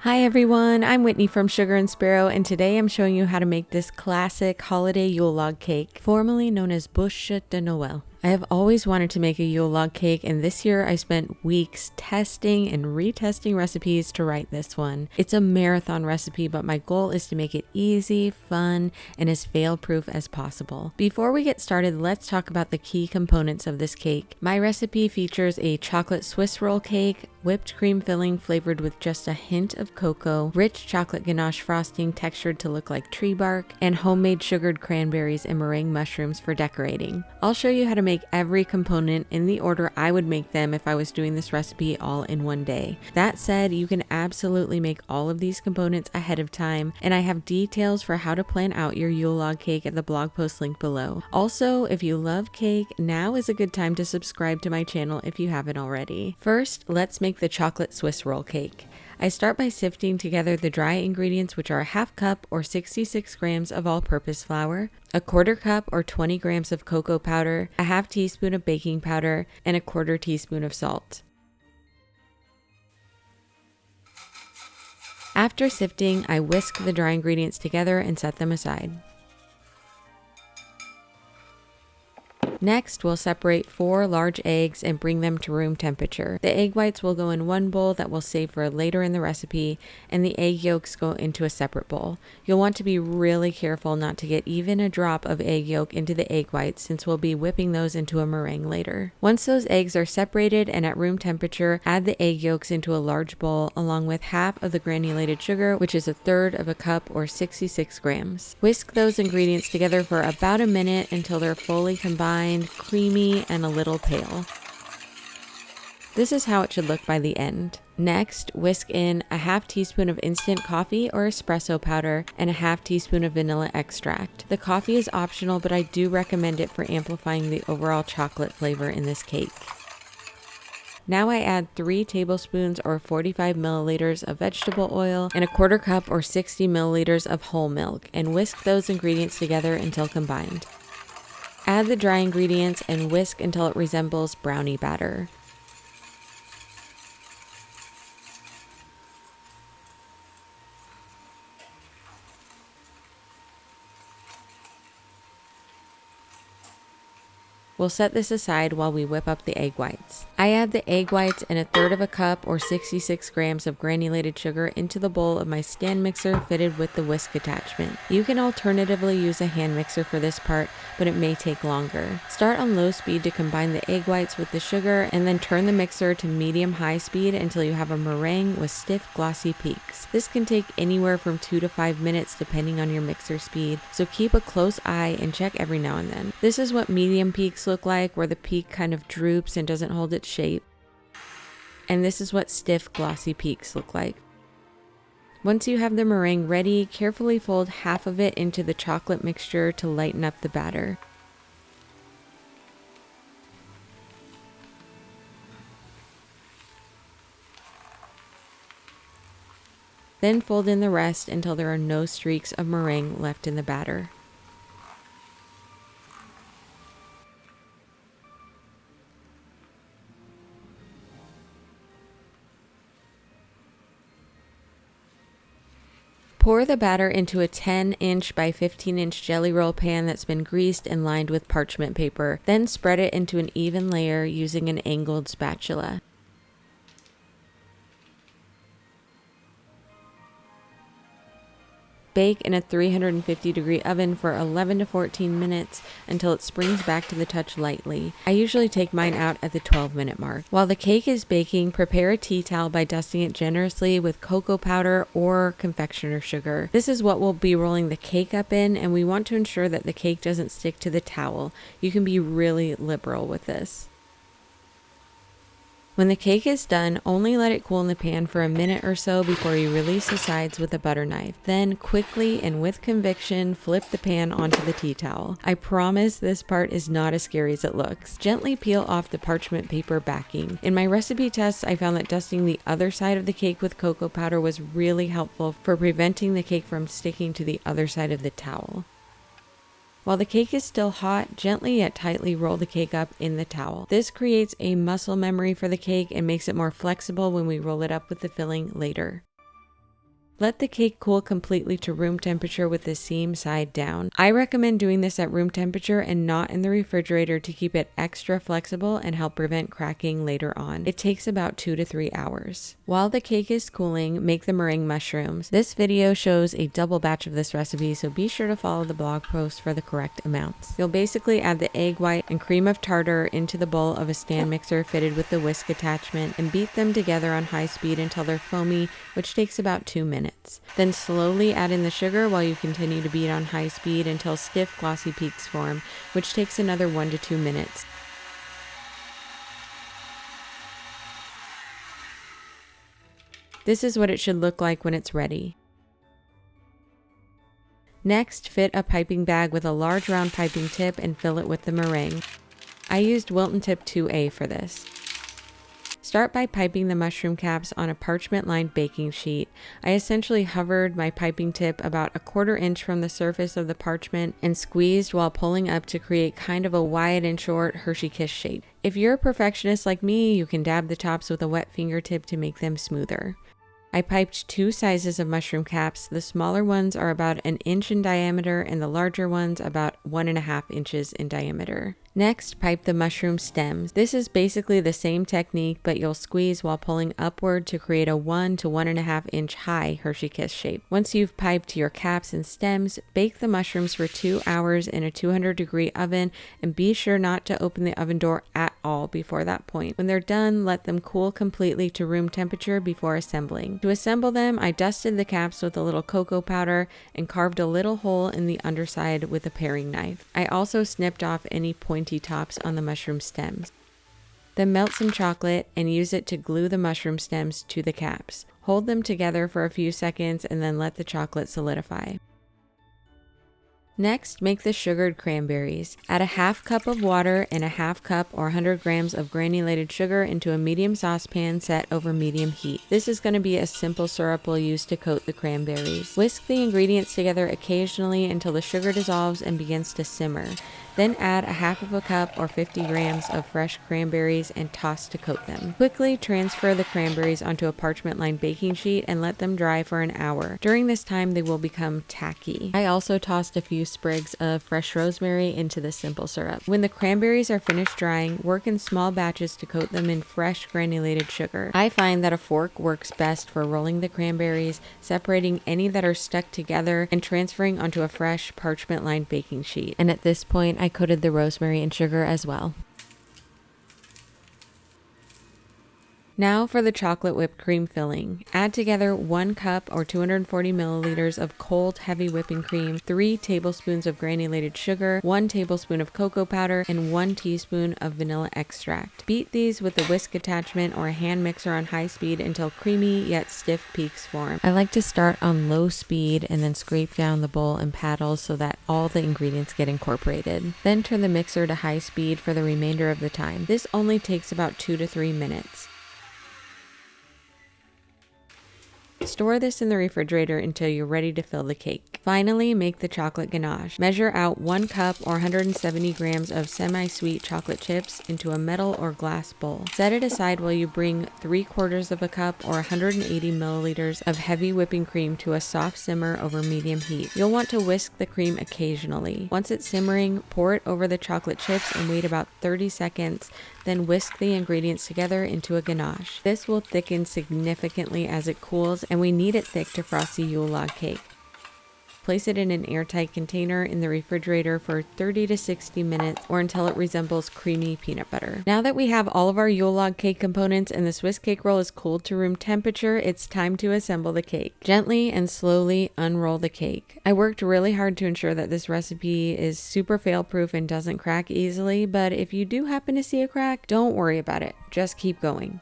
Hi everyone, I'm Whitney from Sugar and Sparrow, and today I'm showing you how to make this classic holiday Yule log cake, formerly known as Buche de Noel. I have always wanted to make a Yule log cake, and this year I spent weeks testing and retesting recipes to write this one. It's a marathon recipe, but my goal is to make it easy, fun, and as fail-proof as possible. Before we get started, let's talk about the key components of this cake. My recipe features a chocolate Swiss roll cake, whipped cream filling flavored with just a hint of cocoa, rich chocolate ganache frosting textured to look like tree bark, and homemade sugared cranberries and meringue mushrooms for decorating. I'll show you how to make every component in the order I would make them if I was doing this recipe all in one day. That said, you can absolutely make all of these components ahead of time, and I have details for how to plan out your Yule log cake at the blog post link below. Also, if you love cake, now is a good time to subscribe to my channel if you haven't already. First, let's make the chocolate Swiss roll cake. I start by sifting together the dry ingredients, which are a half cup or 66 grams of all-purpose flour, a quarter cup or 20 grams of cocoa powder, a half teaspoon of baking powder, and a quarter teaspoon of salt. After sifting, I whisk the dry ingredients together and set them aside. Next, we'll separate 4 large eggs and bring them to room temperature. The egg whites will go in one bowl that we'll save for later in the recipe, and the egg yolks go into a separate bowl. You'll want to be really careful not to get even a drop of egg yolk into the egg whites, since we'll be whipping those into a meringue later. Once those eggs are separated and at room temperature, add the egg yolks into a large bowl along with half of the granulated sugar, which is a third of a cup or 66 grams. Whisk those ingredients together for about a minute until they're fully combined, creamy, and a little pale. This is how it should look by the end. Next, whisk in a half teaspoon of instant coffee or espresso powder and a half teaspoon of vanilla extract. The coffee is optional, but I do recommend it for amplifying the overall chocolate flavor in this cake. Now I add 3 tablespoons or 45 milliliters of vegetable oil and a quarter cup or 60 milliliters of whole milk, and whisk those ingredients together until combined. Add the dry ingredients and whisk until it resembles brownie batter. We'll set this aside while we whip up the egg whites. I add the egg whites and a third of a cup or 66 grams of granulated sugar into the bowl of my stand mixer fitted with the whisk attachment. You can alternatively use a hand mixer for this part, but it may take longer. Start on low speed to combine the egg whites with the sugar, and then turn the mixer to medium-high speed until you have a meringue with stiff, glossy peaks. This can take anywhere from 2 to 5 minutes depending on your mixer speed, so keep a close eye and check every now and then. This is what medium peaks look like, where the peak kind of droops and doesn't hold its shape. And this is what stiff, glossy peaks look like. Once you have the meringue ready, carefully fold half of it into the chocolate mixture to lighten up the batter. Then fold in the rest until there are no streaks of meringue left in the batter. Pour the batter into a 10-inch by 15-inch jelly roll pan that's been greased and lined with parchment paper. Then spread it into an even layer using an angled spatula. Bake in a 350-degree oven for 11 to 14 minutes until it springs back to the touch lightly. I usually take mine out at the 12-minute mark. While the cake is baking, prepare a tea towel by dusting it generously with cocoa powder or confectioner sugar. This is what we'll be rolling the cake up in, and we want to ensure that the cake doesn't stick to the towel. You can be really liberal with this. When the cake is done, only let it cool in the pan for a minute or so before you release the sides with a butter knife. Then quickly and with conviction, flip the pan onto the tea towel. I promise this part is not as scary as it looks. Gently peel off the parchment paper backing. In my recipe tests, I found that dusting the other side of the cake with cocoa powder was really helpful for preventing the cake from sticking to the other side of the towel. While the cake is still hot, gently yet tightly roll the cake up in the towel. This creates a muscle memory for the cake and makes it more flexible when we roll it up with the filling later. Let the cake cool completely to room temperature with the seam side down. I recommend doing this at room temperature and not in the refrigerator to keep it extra flexible and help prevent cracking later on. It takes about 2 to 3 hours. While the cake is cooling, make the meringue mushrooms. This video shows a double batch of this recipe, so be sure to follow the blog post for the correct amounts. You'll basically add the egg white and cream of tartar into the bowl of a stand mixer fitted with the whisk attachment and beat them together on high speed until they're foamy, which takes about 2 minutes. Then slowly add in the sugar while you continue to beat on high speed until stiff glossy peaks form, which takes another 1 to 2 minutes. This is what it should look like when it's ready. Next, fit a piping bag with a large round piping tip and fill it with the meringue. I used Wilton Tip 2A for this. Start by piping the mushroom caps on a parchment-lined baking sheet. I essentially hovered my piping tip about 1/4 inch from the surface of the parchment and squeezed while pulling up to create kind of a wide and short Hershey Kiss shape. If you're a perfectionist like me, you can dab the tops with a wet fingertip to make them smoother. I piped 2 sizes of mushroom caps. The smaller ones are about 1 inch in diameter and the larger ones about 1.5 inches in diameter. Next, pipe the mushroom stems. This is basically the same technique, but you'll squeeze while pulling upward to create a 1 to 1.5 inch high Hershey Kiss shape. Once you've piped your caps and stems, bake the mushrooms for 2 hours in a 200-degree oven and be sure not to open the oven door at all before that point. When they're done, let them cool completely to room temperature before assembling. To assemble them, I dusted the caps with a little cocoa powder and carved a little hole in the underside with a paring knife. I also snipped off any pointy tops on the mushroom stems. Then melt some chocolate and use it to glue the mushroom stems to the caps. Hold them together for a few seconds and then let the chocolate solidify. Next, make the sugared cranberries. Add a 1/2 cup of water and a 1/2 cup or 100 grams of granulated sugar into a medium saucepan set over medium heat. This is going to be a simple syrup we'll use to coat the cranberries. Whisk the ingredients together occasionally until the sugar dissolves and begins to simmer. Then add a 1/2 cup or 50 grams of fresh cranberries and toss to coat them. Quickly transfer the cranberries onto a parchment-lined baking sheet and let them dry for an hour. During this time, they will become tacky. I also tossed a few sprigs of fresh rosemary into the simple syrup. When the cranberries are finished drying, work in small batches to coat them in fresh granulated sugar. I find that a fork works best for rolling the cranberries, separating any that are stuck together and transferring onto a fresh parchment-lined baking sheet. And at this point, I coated the rosemary and sugar as well. Now for the chocolate whipped cream filling. Add together 1 cup or 240 milliliters of cold heavy whipping cream, 3 tablespoons of granulated sugar, 1 tablespoon of cocoa powder, and 1 teaspoon of vanilla extract. Beat these with a whisk attachment or a hand mixer on high speed until creamy yet stiff peaks form. I like to start on low speed and then scrape down the bowl and paddles so that all the ingredients get incorporated. Then turn the mixer to high speed for the remainder of the time. This only takes about 2 to 3 minutes. Store this in the refrigerator until you're ready to fill the cake. Finally, make the chocolate ganache. Measure out 1 cup or 170 grams of semi-sweet chocolate chips into a metal or glass bowl. Set it aside while you bring 3/4 cup or 180 milliliters of heavy whipping cream to a soft simmer over medium heat. You'll want to whisk the cream occasionally. Once it's simmering, pour it over the chocolate chips and wait about 30 seconds. Then whisk the ingredients together into a ganache. This will thicken significantly as it cools, and we need it thick to frost the Yule log cake. Place it in an airtight container in the refrigerator for 30 to 60 minutes or until it resembles creamy peanut butter. Now that we have all of our Yule log cake components and the Swiss cake roll is cooled to room temperature, it's time to assemble the cake. Gently and slowly unroll the cake. I worked really hard to ensure that this recipe is super fail-proof and doesn't crack easily, but if you do happen to see a crack, don't worry about it. Just keep going.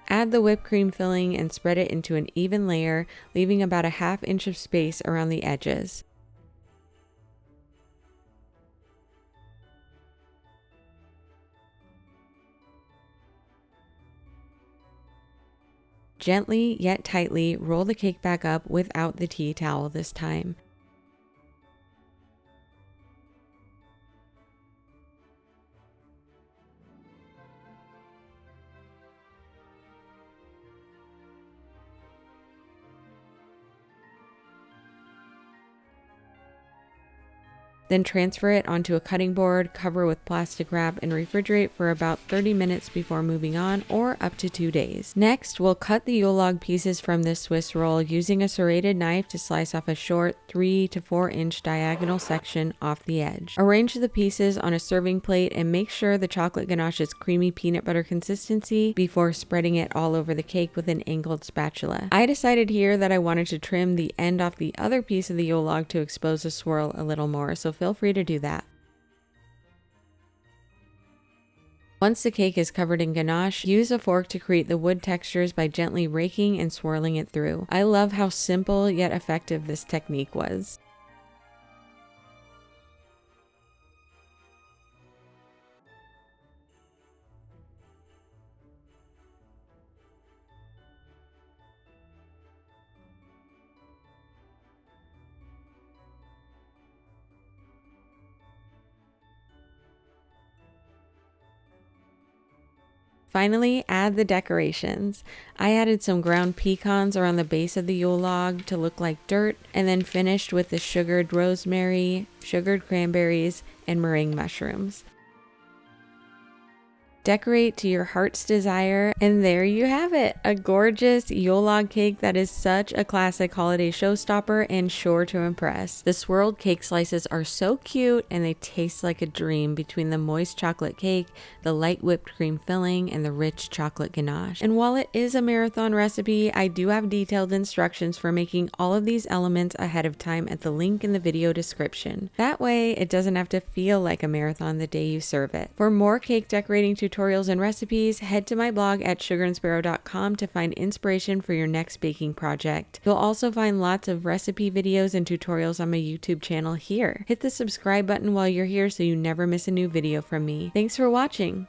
Add the whipped cream filling and spread it into an even layer, leaving about a 1/2 inch of space around the edges. Gently yet tightly roll the cake back up without the tea towel this time. Then transfer it onto a cutting board, cover with plastic wrap, and refrigerate for about 30 minutes before moving on, or up to 2 days. Next, we'll cut the Yule log pieces from this Swiss roll using a serrated knife to slice off a short 3 to 4 inch diagonal section off the edge. Arrange the pieces on a serving plate and make sure the chocolate ganache is creamy peanut butter consistency before spreading it all over the cake with an angled spatula. I decided here that I wanted to trim the end off the other piece of the Yule log to expose the swirl a little more, so feel free to do that. Once the cake is covered in ganache, use a fork to create the wood textures by gently raking and swirling it through. I love how simple yet effective this technique was. Finally, add the decorations. I added some ground pecans around the base of the Yule log to look like dirt, and then finished with the sugared rosemary, sugared cranberries, and meringue mushrooms. Decorate to your heart's desire, and there you have it, a gorgeous Yule log cake that is such a classic holiday showstopper and sure to impress. The swirled cake slices are so cute and they taste like a dream between the moist chocolate cake, the light whipped cream filling, and the rich chocolate ganache. And while it is a marathon recipe, I do have detailed instructions for making all of these elements ahead of time at the link in the video description. That way it doesn't have to feel like a marathon the day you serve it. For more cake decorating tutorials and recipes, head to my blog at sugarandsparrow.com to find inspiration for your next baking project. You'll also find lots of recipe videos and tutorials on my YouTube channel here. Hit the subscribe button while you're here so you never miss a new video from me. Thanks for watching.